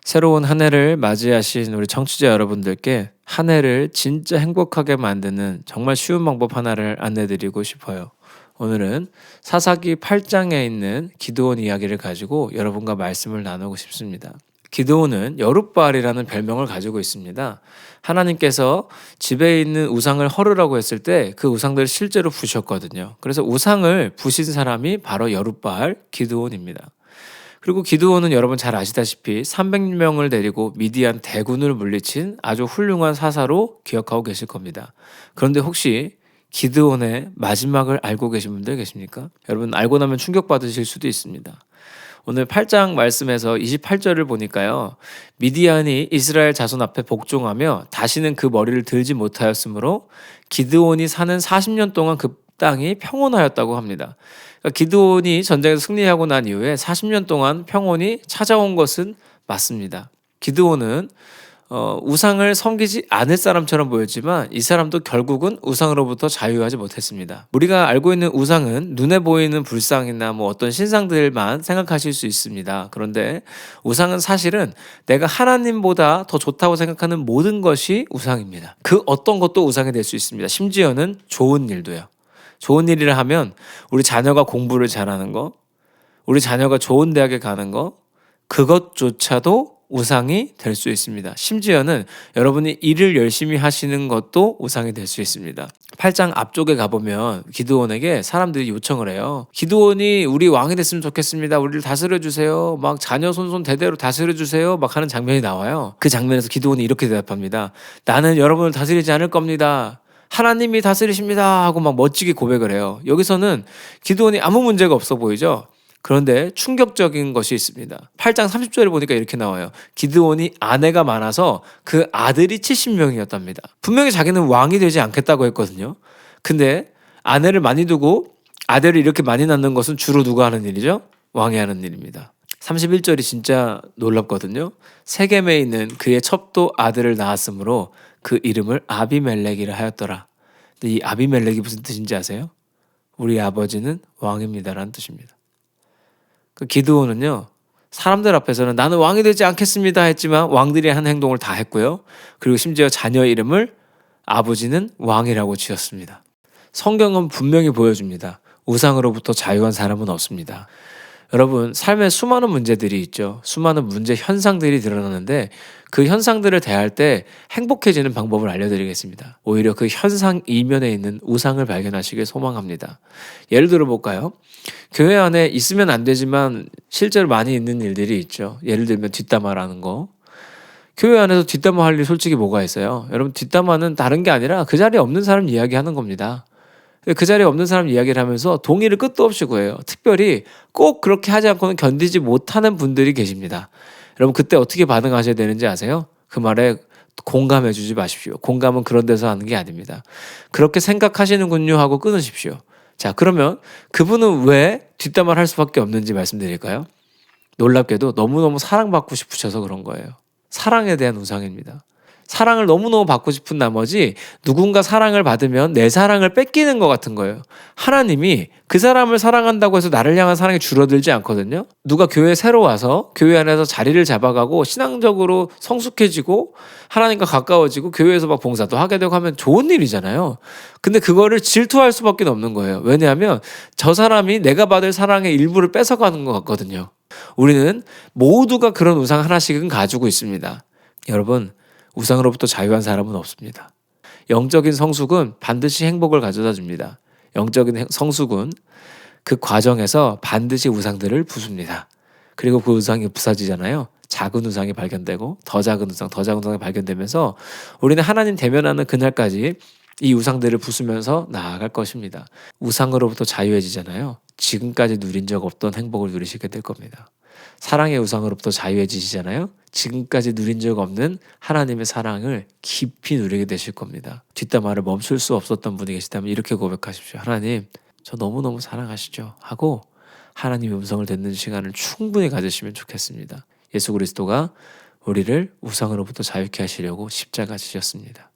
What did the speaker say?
새로운 한 해를 맞이하신 우리 청취자 여러분들께 한 해를 진짜 행복하게 만드는 정말 쉬운 방법 하나를 안내드리고 싶어요. 오늘은 사사기 8장에 있는 기드온 이야기를 가지고 여러분과 말씀을 나누고 싶습니다. 기드온은 여룻바알이라는 별명을 가지고 있습니다. 하나님께서 집에 있는 우상을 헐으라고 했을 때 그 우상들을 실제로 부셨거든요. 그래서 우상을 부신 사람이 바로 여룻바알 기드온입니다. 그리고 기드온은 여러분 잘 아시다시피 300명을 데리고 미디안 대군을 물리친 아주 훌륭한 사사로 기억하고 계실 겁니다. 그런데 혹시 기드온의 마지막을 알고 계신 분들 계십니까? 여러분 알고 나면 충격받으실 수도 있습니다. 오늘 8장 말씀에서 28절을 보니까요. 미디안이 이스라엘 자손 앞에 복종하며 다시는 그 머리를 들지 못하였으므로 기드온이 사는 40년 동안 그 땅이 평온하였다고 합니다. 그러니까 기드온이 전쟁에서 승리하고 난 이후에 40년 동안 평온이 찾아온 것은 맞습니다. 기드온은 우상을 섬기지 않을 사람처럼 보였지만 이 사람도 결국은 우상으로부터 자유하지 못했습니다. 우리가 알고 있는 우상은 눈에 보이는 불상이나 어떤 신상들만 생각하실 수 있습니다. 그런데 우상은 사실은 내가 하나님보다 더 좋다고 생각하는 모든 것이 우상입니다. 그 어떤 것도 우상이 될 수 있습니다. 심지어는 좋은 일도요. 좋은 일이라 하면 우리 자녀가 공부를 잘하는 거, 우리 자녀가 좋은 대학에 가는 거, 그것조차도 우상이 될 수 있습니다. 심지어는 여러분이 일을 열심히 하시는 것도 우상이 될 수 있습니다. 8장 앞쪽에 가보면 기드온에게 사람들이 요청을 해요. 기드온이 우리 왕이 됐으면 좋겠습니다. 우리를 다스려 주세요. 막 자녀 손손 대대로 다스려 주세요. 막 하는 장면이 나와요. 그 장면에서 기드온이 이렇게 대답합니다. 나는 여러분을 다스리지 않을 겁니다. 하나님이 다스리십니다 하고 막 멋지게 고백을 해요. 여기서는 기드온이 아무 문제가 없어 보이죠? 그런데 충격적인 것이 있습니다. 8장 30절에 보니까 이렇게 나와요. 기드온이 아내가 많아서 그 아들이 70명이었답니다. 분명히 자기는 왕이 되지 않겠다고 했거든요. 근데 아내를 많이 두고 아들을 이렇게 많이 낳는 것은 주로 누가 하는 일이죠? 왕이 하는 일입니다. 31절이 진짜 놀랍거든요. 세겜에 있는 그의 첩도 아들을 낳았으므로 그 이름을 아비멜렉이라 하였더라. 근데 이 아비멜렉이 무슨 뜻인지 아세요? 우리 아버지는 왕입니다라는 뜻입니다. 그 기드온은요. 사람들 앞에서는 나는 왕이 되지 않겠습니다 했지만 왕들이 한 행동을 다 했고요. 그리고 심지어 자녀 이름을 아버지는 왕이라고 지었습니다. 성경은 분명히 보여줍니다. 우상으로부터 자유한 사람은 없습니다. 여러분 삶에 수많은 문제들이 있죠. 수많은 문제 현상들이 드러나는데 그 현상들을 대할 때 행복해지는 방법을 알려드리겠습니다. 오히려 그 현상 이면에 있는 우상을 발견하시길 소망합니다. 예를 들어 볼까요? 교회 안에 있으면 안 되지만 실제로 많이 있는 일들이 있죠. 예를 들면 뒷담화라는 거. 교회 안에서 뒷담화 할 일 솔직히 뭐가 있어요? 여러분 뒷담화는 다른 게 아니라 그 자리에 없는 사람 이야기하는 겁니다. 그 자리에 없는 사람 이야기를 하면서 동의를 끝도 없이 구해요. 특별히 꼭 그렇게 하지 않고는 견디지 못하는 분들이 계십니다. 여러분 그때 어떻게 반응하셔야 되는지 아세요? 그 말에 공감해 주지 마십시오. 공감은 그런 데서 하는 게 아닙니다. 그렇게 생각하시는군요 하고 끊으십시오. 자, 그러면 그분은 왜 뒷담화를 할 수밖에 없는지 말씀드릴까요? 놀랍게도 너무너무 사랑받고 싶으셔서 그런 거예요. 사랑에 대한 우상입니다. 사랑을 너무너무 받고 싶은 나머지 누군가 사랑을 받으면 내 사랑을 뺏기는 것 같은 거예요. 하나님이 그 사람을 사랑한다고 해서 나를 향한 사랑이 줄어들지 않거든요. 누가 교회에 새로 와서 교회 안에서 자리를 잡아가고 신앙적으로 성숙해지고 하나님과 가까워지고 교회에서 막 봉사도 하게 되고 하면 좋은 일이잖아요. 근데 그거를 질투할 수밖에 없는 거예요. 왜냐하면 저 사람이 내가 받을 사랑의 일부를 뺏어가는 것 같거든요. 우리는 모두가 그런 우상 하나씩은 가지고 있습니다. 여러분 우상으로부터 자유한 사람은 없습니다. 영적인 성숙은 반드시 행복을 가져다 줍니다. 영적인 성숙은 그 과정에서 반드시 우상들을 부숩니다. 그리고 그 우상이 부서지잖아요. 작은 우상이 발견되고 더 작은 우상, 더 작은 우상이 발견되면서 우리는 하나님 대면하는 그날까지 이 우상들을 부수면서 나아갈 것입니다. 우상으로부터 자유해지잖아요. 지금까지 누린 적 없던 행복을 누리시게 될 겁니다. 사랑의 우상으로부터 자유해지시잖아요. 지금까지 누린 적 없는 하나님의 사랑을 깊이 누리게 되실 겁니다. 뒷담화를 멈출 수 없었던 분이 계시다면 이렇게 고백하십시오. 하나님, 저 너무너무 사랑하시죠? 하고 하나님의 음성을 듣는 시간을 충분히 가지시면 좋겠습니다. 예수 그리스도가 우리를 우상으로부터 자유케 하시려고 십자가 지셨습니다.